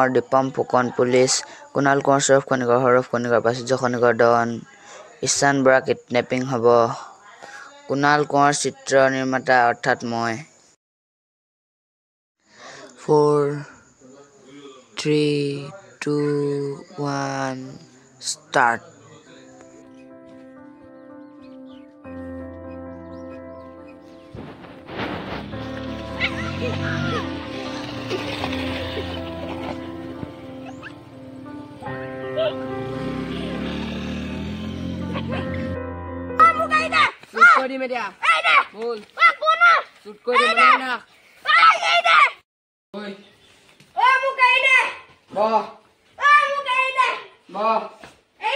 Konwar, Deepam Phukan police, Kunal Konwar Sourav খনিকৰ, প্ৰাচুৰ্য খনিকৰ Don, ঈশান Bora kidnapping হ'ব, কুণাল কোঁৱৰ চিত্ৰ নিৰ্মাতা অৰ্থাৎ মই। 4, 3, 2, 1 start. Di media. Bol. Shoot ko di mana? Oi. Muka ide. Ba. Muka ide. Ba.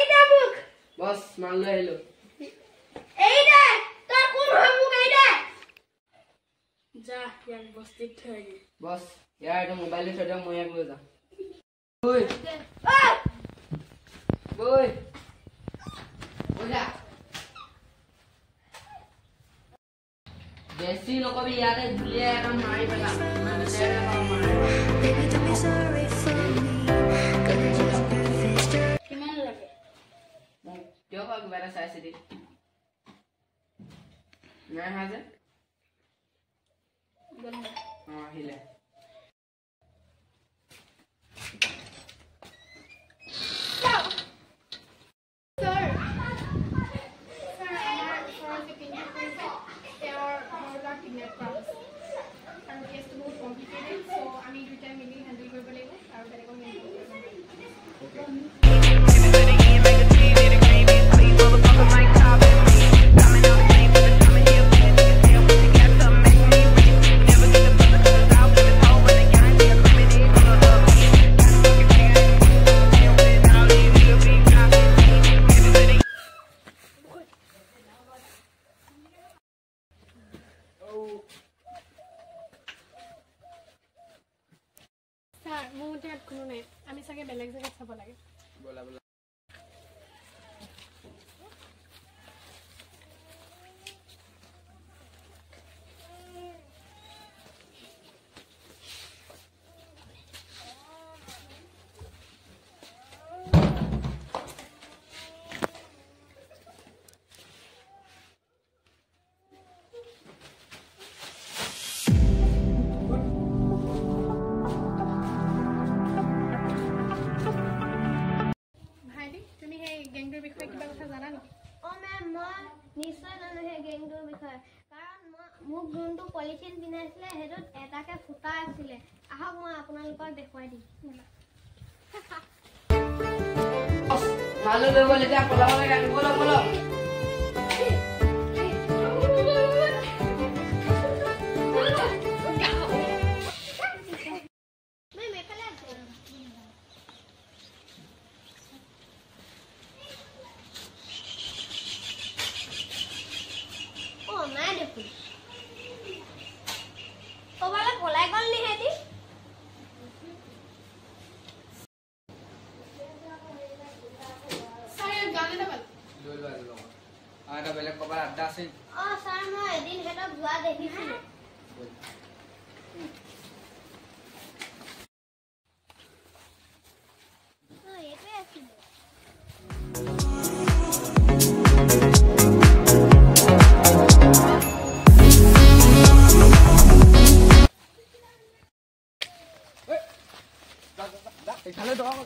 Ide muk. Bas man lo hello. Ide. Tar kon hoy muka ide. Ja, yan bostik thai. Bas, yaar eta mobile thoi da moi ak lo ja. Oi. Oi. Oja. Jesse loko bhi yaar Julia ekam mari pela. Baby, don't be sorry for me. Gonna just be fixed. Kiman lage? Jo ka bara sai se di. Na haje? Ganda. Ha hile. Sir, মোৰ তাত কোনো নাই। আমি সাগে বেলেগ জায়গা চাব লাগে। Bola bola. নিশ্চয় জানো সেই গেংটোৰ বিষয়ে কাৰণ মোক যোনটো পলিথিন পিনাইছিলে হেতুত এটাকে ফুটা আছিলে আহক মই আপোনালোকক দেখুৱাই দিম Malu le boleh dia pola lagi bola bola. Ada banyak kabar ada sih. Oh, sir, mau edin hetok gua dekhisilu. Oh, itu asil. Kalau doang.